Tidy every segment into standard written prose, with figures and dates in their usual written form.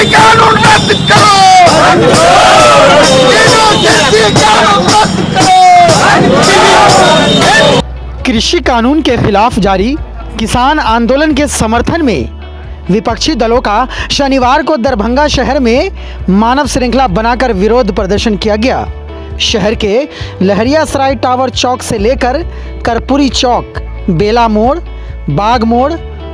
कृषि कानून रद्द करो, कृषि कानून रद्द करो। कृषि कानून के खिलाफ जारी किसान आंदोलन के समर्थन में विपक्षी दलों का शनिवार को दरभंगा शहर में मानव श्रृंखला बनाकर विरोध प्रदर्शन किया गया। शहर के लहरियासराय टावर चौक से लेकर कर्पूरी चौक, बेला मोड़, बाग मोड़,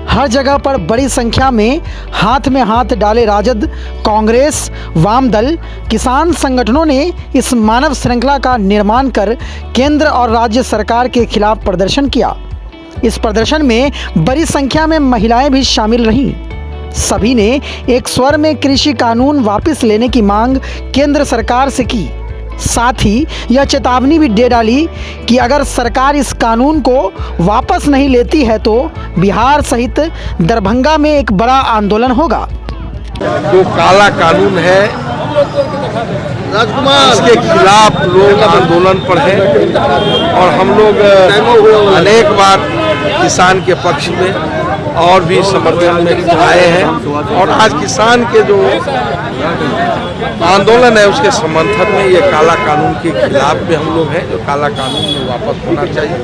हर जगह पर बड़ी संख्या में हाथ डाले राजद, कांग्रेस, वाम दल, किसान संगठनों ने इस मानव श्रृंखला का निर्माण कर केंद्र और राज्य सरकार के खिलाफ प्रदर्शन किया। इस प्रदर्शन में बड़ी संख्या में महिलाएं भी शामिल रहीं। सभी ने एक स्वर में कृषि कानून वापस लेने की मांग केंद्र सरकार से की। साथ ही यह चेतावनी भी दे डाली कि अगर सरकार इस कानून को वापस नहीं लेती है तो बिहार सहित दरभंगा में एक बड़ा आंदोलन होगा। जो काला कानून है राजकुमार, इसके खिलाफ लोग आंदोलन पर हैं और हम लोग अनेक बार किसान के पक्ष में और भी समर्थन में आए हैं और आज किसान के जो आंदोलन है उसके समर्थन में ये काला कानून के खिलाफ भी हम लोग हैं। जो काला कानून में वापस होना चाहिए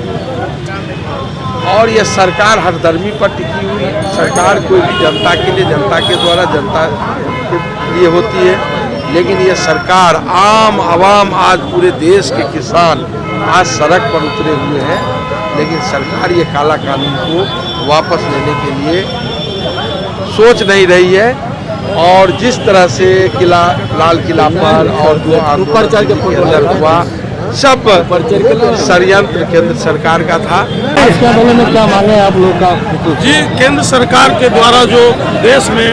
और ये सरकार हरदर्मी पर टिकी हुई है। सरकार कोई भी जनता के लिए, जनता के द्वारा, जनता के लिए होती है, लेकिन ये सरकार आम आवाम, आज पूरे देश के किसान आज सड़क पर उतरे हुए हैं, लेकिन सरकार ये काला कानून को वापस लेने के लिए सोच नहीं रही है। और जिस तरह से लाल किला पर और जो आंदोलन के अंदर हुआ, सब षड्यंत्र केंद्र सरकार का था। इसके आंदोलन में क्या मांगे आप लोग का? जी, केंद्र सरकार के द्वारा जो देश में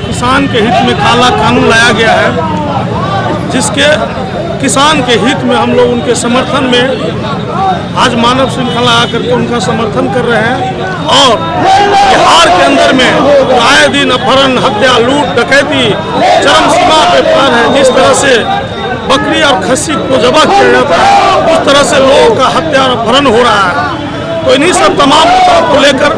किसान के हित में काला कानून लाया गया है, जिसके किसान के हित में हम लोग उनके समर्थन में आज मानव श्रृंखला आकर के उनका समर्थन कर रहे हैं। और बिहार के अंदर में आए दिन अपहरण, हत्या, लूट, डकैती चरम सीमा पे पार है। जिस तरह से बकरी और खस्सी को ज़बह किया जाता है, उस तरह से लोगों का हत्या और अपहरण हो रहा है। तो इन्हीं सब तमाम मुद्दों को लेकर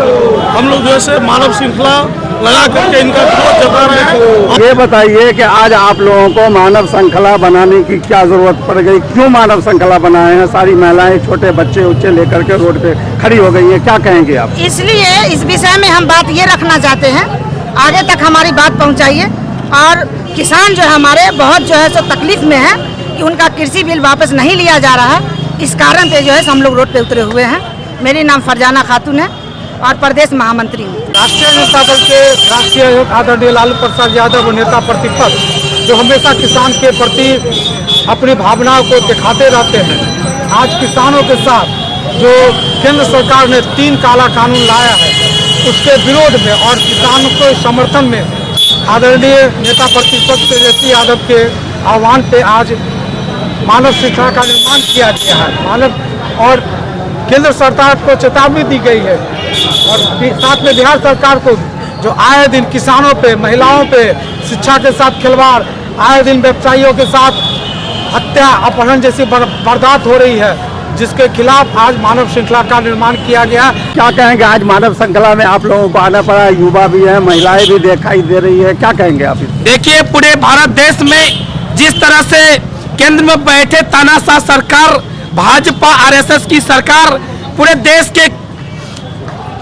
हम लोग जैसे मानव श्रृंखला लगा करके इनका विरोध जता रहे हैं। ये बताइए कि आज आप लोगों को मानव श्रृंखला बनाने की क्या जरूरत पड़ गई? क्यों मानव श्रृंखला बनाए हैं? सारी महिलाएं, छोटे बच्चे उच्चे लेकर के रोड पे खड़ी हो गई हैं, क्या कहेंगे आप? इसलिए इस विषय में हम बात ये रखना चाहते हैं, आगे तक हमारी बात पहुँचाइए। और किसान जो है हमारे बहुत जो है सो तकलीफ में है कि उनका कृषि बिल वापस नहीं लिया जा रहा है। इस कारण से जो है हम लोग रोड पे उतरे हुए हैं। मेरी नाम फरजाना खातून है और प्रदेश महामंत्री हूँ। राष्ट्रीय जनता दल के राष्ट्रीय अध्यक्ष आदरणीय लालू प्रसाद यादव नेता प्रतिपक्ष जो हमेशा किसान के प्रति अपनी भावनाओं को दिखाते रहते हैं, आज किसानों के साथ जो केंद्र सरकार ने 3 काला कानून लाया है उसके विरोध में और किसानों के समर्थन में आदरणीय नेता प्रतिपक्ष तेजस्वी यादव के आह्वान पे आज मानव श्रृंखला का निर्माण किया गया है। और केंद्र सरकार को चेतावनी दी गई है और साथ में बिहार सरकार को जो आए दिन किसानों पे, महिलाओं पे, शिक्षा के साथ खिलवाड़, आए दिन व्यवसायियों के साथ हत्या, अपहरण जैसी वारदात हो रही है, जिसके खिलाफ आज मानव श्रृंखला का निर्माण किया गया। क्या कहेंगे? आज मानव श्रृंखला में आप लोगों को आना पड़ा, युवा भी है, महिलाएं भी दिखाई दे रही है, क्या कहेंगे आप? देखिए, पूरे भारत देश में जिस तरह से केंद्र में बैठे तानाशाह सरकार, भाजपा आरएसएस की सरकार पूरे देश के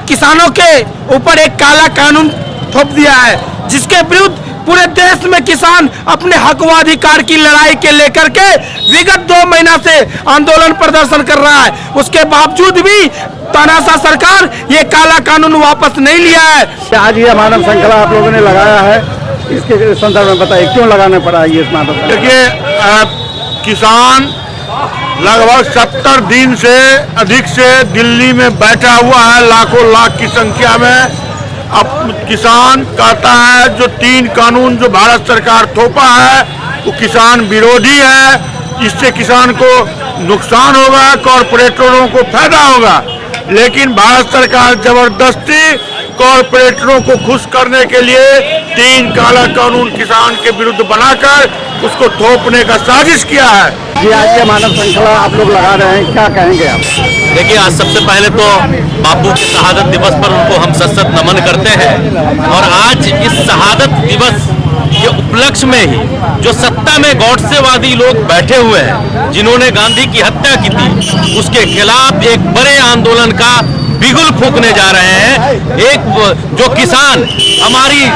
किसानों के ऊपर एक काला कानून थोप दिया है, जिसके विरुद्ध पूरे देश में किसान अपने हक व अधिकार की लड़ाई के लेकर के विगत 2 महीना से आंदोलन प्रदर्शन कर रहा है। उसके बावजूद भी तानाशाह सरकार ये काला कानून वापस नहीं लिया है। आज ये मानव श्रृंखला आप लोगों ने लगाया है, इसके संदर्भ में बताइए क्यों लगाना पड़ा ये मानव श्रृंखला? देखिए, किसान लगभग 70 दिन से अधिक से दिल्ली में बैठा हुआ है, लाखों लाख की संख्या में। अब किसान कहता है जो 3 कानून जो भारत सरकार थोपा है वो किसान विरोधी है, इससे किसान को नुकसान होगा, कॉरपोरेटरों को फायदा होगा। लेकिन भारत सरकार जबरदस्ती कॉरपोरेटरों को खुश करने के लिए 3 काला कानून किसान के विरुद्ध बनाकर उसको थोपने का साजिश किया है। ये आज के मानव श्रृंखला आप लोग लगा रहे हैं, क्या कहेंगे आप? देखिए, आज सबसे पहले तो बापू के शहादत दिवस पर उनको हम सशक्त नमन करते हैं। और आज इस शहादत दिवस के उपलक्ष्य में ही जो सत्ता में गॉडसेवादी लोग बैठे हुए हैं, जिन्होंने गांधी की हत्या की थी, उसके खिलाफ एक बड़े आंदोलन का बिगुल फूंकने जा रहे हैं। एक जो किसान हमारी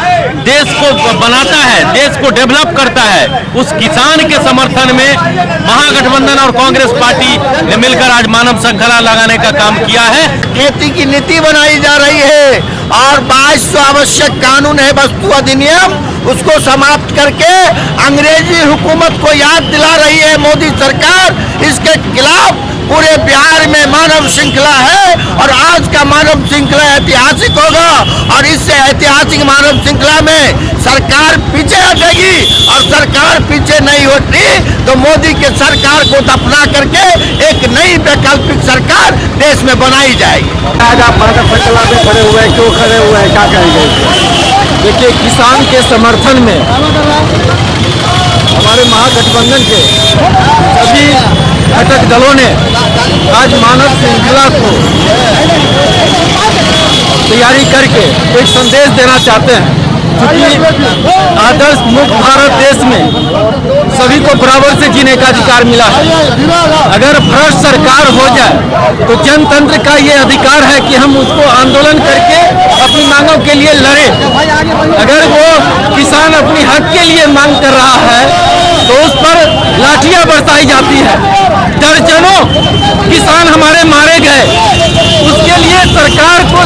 देश को बनाता है, देश को डेवलप करता है, उस किसान के समर्थन में महागठबंधन और कांग्रेस पार्टी ने मिलकर आज मानव श्रृंखला लगाने का काम किया है। खेती की नीति बनाई जा रही है और 22 जो आवश्यक कानून है, वस्तु अधिनियम, उसको समाप्त करके अंग्रेजी हुकूमत को याद दिला रही है मोदी सरकार। इसके खिलाफ पूरे बिहार में मानव श्रृंखला है और आज का मानव श्रृंखला ऐतिहासिक होगा और इससे ऐतिहासिक मानव श्रृंखला में सरकार पीछे हटेगी और सरकार पीछे नहीं होती तो मोदी के सरकार को दफना करके एक नई वैकल्पिक सरकार देश में बनाई जाएगी। आज आप मानव श्रृंखला में खड़े हुए हैं, क्यों खड़े हुए हैं, क्या कहेंगे? देखिए, किसान के समर्थन में हमारे महागठबंधन के सभी घटक दलों ने आज मानव श्रृंखला को तैयारी करके एक संदेश देना चाहते हैं, क्योंकि आदर्श मुक्त भारत देश में सभी को बराबर से जीने का अधिकार मिला है। अगर भ्रष्ट सरकार हो जाए तो जनतंत्र का ये अधिकार है कि हम उसको आंदोलन करके अपनी मांगों के लिए लड़े। अगर वो किसान अपनी हक के लिए मांग कर रहा है तो उस पर लाठियां बरसाई जाती है। दर्जनों किसान हमारे मारे गए, उसके लिए सरकार को